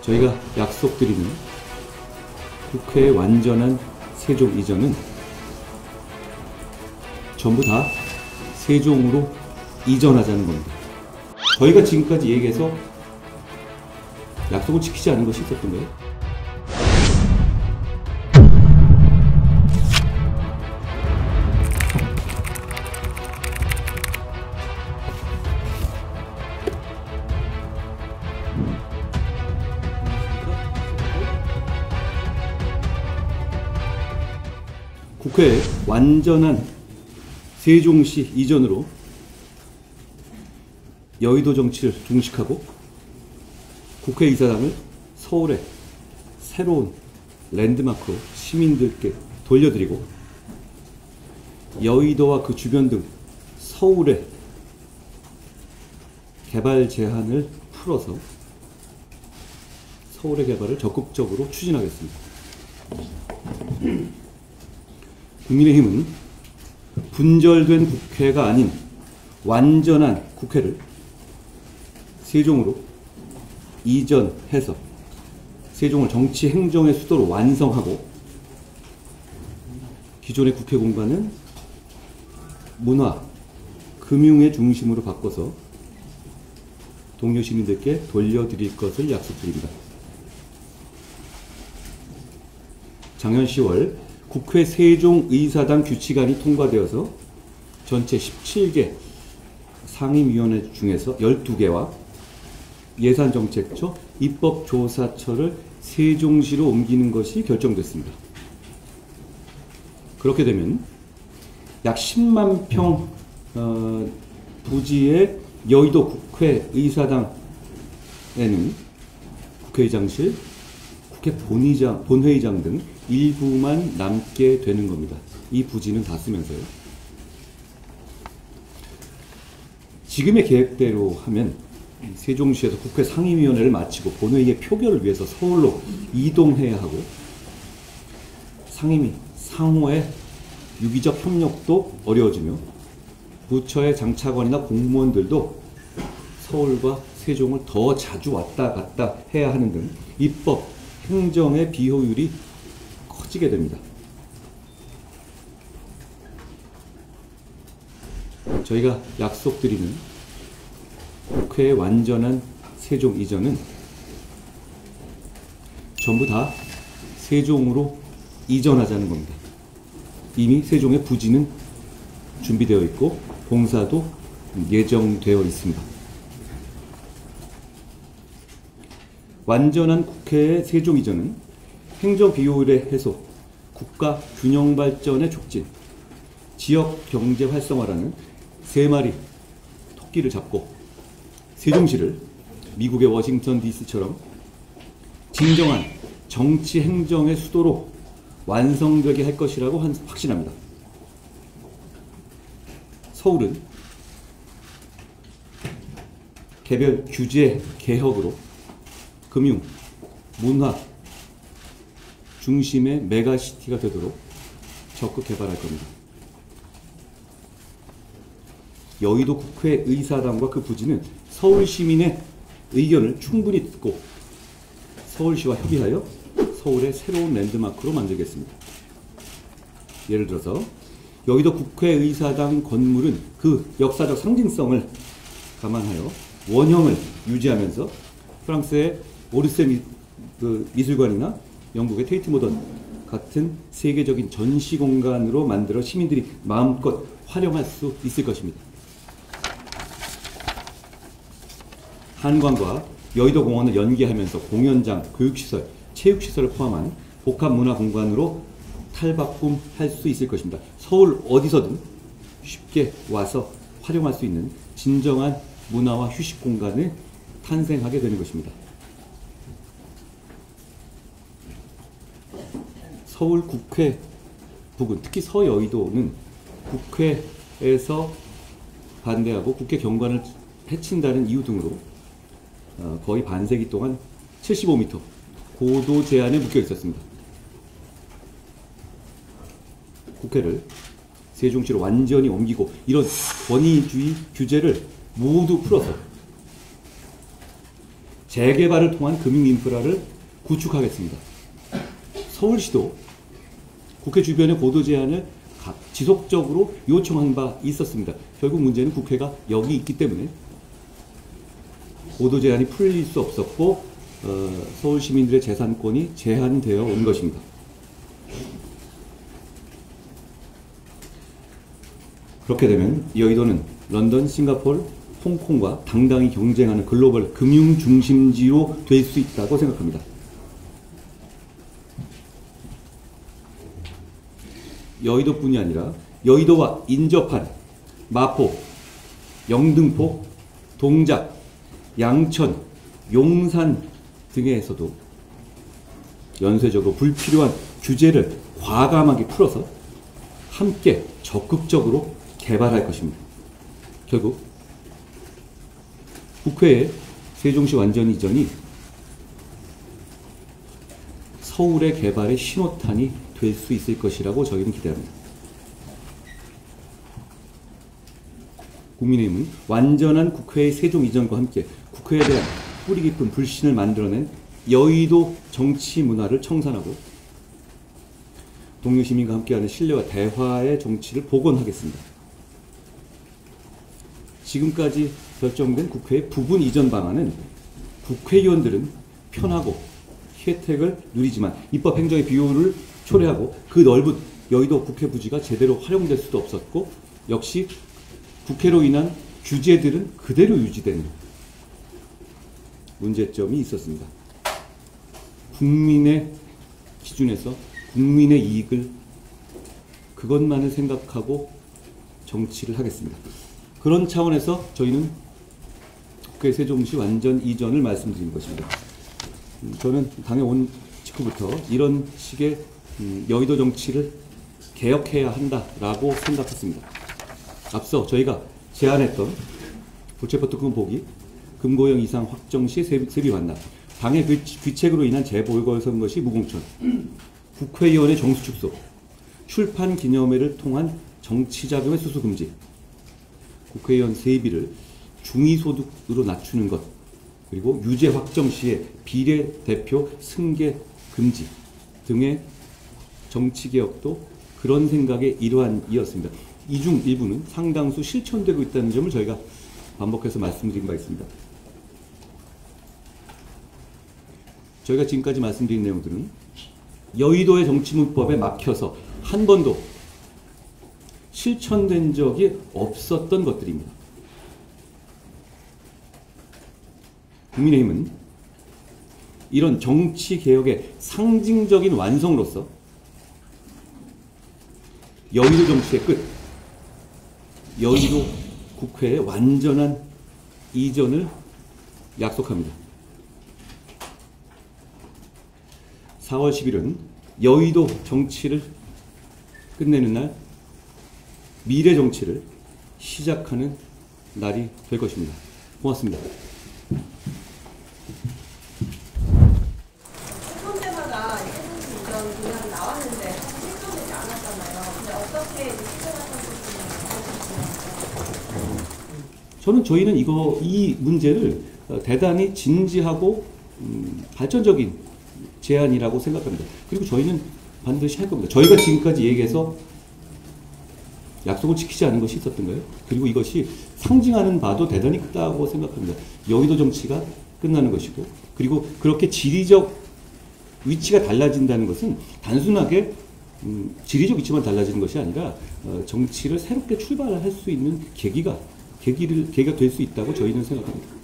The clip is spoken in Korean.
저희가 약속드리는 국회의 완전한 세종 이전은 전부 다 세종으로 이전하자는 겁니다. 저희가 지금까지 얘기해서 약속을 지키지 않은 것이 있었던 거예요. 국회의 완전한 세종시 이전으로 여의도 정치를 종식하고 국회의사당을 서울의 새로운 랜드마크로 시민들께 돌려드리고 여의도와 그 주변 등 서울의 개발 제한을 풀어서 서울의 개발을 적극적으로 추진하겠습니다. 국민의힘은 분절된 국회가 아닌 완전한 국회를 세종으로 이전해서 세종을 정치 행정의 수도로 완성하고 기존의 국회 공간은 문화, 금융의 중심으로 바꿔서 동료 시민들께 돌려드릴 것을 약속드립니다. 작년 10월 국회 세종의사당 규칙안이 통과되어서 전체 17개 상임위원회 중에서 12개와 예산정책처, 입법조사처를 세종시로 옮기는 것이 결정됐습니다. 그렇게 되면 약 10만 평 부지의 여의도 국회의사당에는 국회의장실, 국회 본회의장 등 일부만 남게 되는 겁니다. 이 부지는 다 쓰면서요. 지금의 계획대로 하면 세종시에서 국회 상임위원회를 마치고 본회의의 표결을 위해서 서울로 이동해야 하고 상임위, 상호의 유기적 협력도 어려워지며 부처의 장차관이나 공무원들도 서울과 세종을 더 자주 왔다 갔다 해야 하는 등 입법, 행정의 비효율이 커지게 됩니다. 저희가 약속드리는 국회의 완전한 세종 이전은 전부 다 세종으로 이전하자는 겁니다. 이미 세종의 부지는 준비되어 있고 공사도 예정되어 있습니다. 완전한 국회의 세종 이전은 행정 비효율의 해소, 국가 균형 발전의 촉진, 지역 경제 활성화라는 세 마리 토끼를 잡고 세종시를 미국의 워싱턴 DC처럼 진정한 정치 행정의 수도로 완성되게 할 것이라고 확신합니다. 서울은 개별 규제 개혁으로 금융, 문화 중심의 메가시티가 되도록 적극 개발할 겁니다. 여의도 국회의사당과 그 부지는 서울 시민의 의견을 충분히 듣고 서울시와 협의하여 서울의 새로운 랜드마크로 만들겠습니다. 예를 들어서 여의도 국회의사당 건물은 그 역사적 상징성을 감안하여 원형을 유지하면서 프랑스의 오르세 미술관이나 영국의 테이트 모던 같은 세계적인 전시 공간으로 만들어 시민들이 마음껏 활용할 수 있을 것입니다. 한강과 여의도 공원을 연계하면서 공연장, 교육시설, 체육시설을 포함한 복합문화공간으로 탈바꿈할 수 있을 것입니다. 서울 어디서든 쉽게 와서 활용할 수 있는 진정한 문화와 휴식 공간을 탄생하게 되는 것입니다. 서울 국회 부근, 특히 서여의도는 국회에서 반대하고 국회 경관을 해친다는 이유 등으로 거의 반세기 동안 75m 고도 제한에 묶여 있었습니다. 국회를 세종시로 완전히 옮기고 이런 권위주의 규제를 모두 풀어서 재개발을 통한 금융 인프라를 구축하겠습니다. 서울시도 국회 주변의 보도 제한을 지속적으로 요청한 바 있었습니다. 결국 문제는 국회가 여기 있기 때문에 보도 제한이 풀릴 수 없었고 서울 시민들의 재산권이 제한되어 온 것입니다. 그렇게 되면 여의도는 런던, 싱가포르, 홍콩과 당당히 경쟁하는 글로벌 금융 중심지로 될 수 있다고 생각합니다. 여의도뿐이 아니라 여의도와 인접한 마포, 영등포, 동작, 양천, 용산 등에서도 연쇄적으로 불필요한 규제를 과감하게 풀어서 함께 적극적으로 개발할 것입니다. 결국 국회의 세종시 완전 이전이 서울의 개발의 신호탄이 될 수 있을 것이라고 저희는 기대합니다. 국민의힘은 완전한 국회의 세종 이전과 함께 국회에 대한 뿌리 깊은 불신을 만들어낸 여의도 정치 문화를 청산하고 동료 시민과 함께하는 신뢰와 대화의 정치를 복원하겠습니다. 지금까지 결정된 국회의 부분 이전 방안은 국회의원들은 편하고 혜택을 누리지만 입법 행정의 비효율을 초래하고 그 넓은 여의도 국회 부지가 제대로 활용될 수도 없었고 역시 국회로 인한 규제들은 그대로 유지되는 문제점이 있었습니다. 국민의 기준에서 국민의 이익을 그것만을 생각하고 정치를 하겠습니다. 그런 차원에서 저희는 국회 세종시 완전 이전을 말씀드린 것입니다. 저는 당에 온 직후부터 이런 식의 여의도 정치를 개혁해야 한다라고 생각했습니다. 앞서 저희가 제안했던 불체포특권 보기, 금고형 이상 확정 시 세비 완납, 당의 귀책으로 인한 재보궐선거 시 무공천, 국회의원의 정수 축소, 출판 기념회를 통한 정치자금의 수수 금지, 국회의원 세비를 중위소득으로 낮추는 것, 그리고 유죄 확정 시에 비례대표 승계 금지 등의 정치개혁도 그런 생각의 일환이었습니다. 이 중 일부는 상당수 실천되고 있다는 점을 저희가 반복해서 말씀드린 바 있습니다. 저희가 지금까지 말씀드린 내용들은 여의도의 정치문법에 막혀서 한 번도 실천된 적이 없었던 것들입니다. 국민의힘은 이런 정치개혁의 상징적인 완성으로서 여의도 정치의 끝, 여의도 국회의 완전한 이전을 약속합니다. 4월 10일은 여의도 정치를 끝내는 날, 미래 정치를 시작하는 날이 될 것입니다. 고맙습니다. 때마다 세종시 이전 분양이 나왔는데 실천되지 않았잖아요. 근데 어떻게 실천하셨는지 저희는 이 문제를 대단히 진지하고 발전적인 제안이라고 생각합니다. 그리고 저희는 반드시 할 겁니다. 저희가 지금까지 얘기해서 약속을 지키지 않은 것이 있었던가요? 그리고 이것이 상징하는 바도 대단히 크다고 생각합니다. 여의도 정치가 끝나는 것이고, 그리고 그렇게 지리적 위치가 달라진다는 것은 단순하게 지리적 위치만 달라지는 것이 아니라 정치를 새롭게 출발할 수 있는 계기가 될 수 있다고 저희는 생각합니다.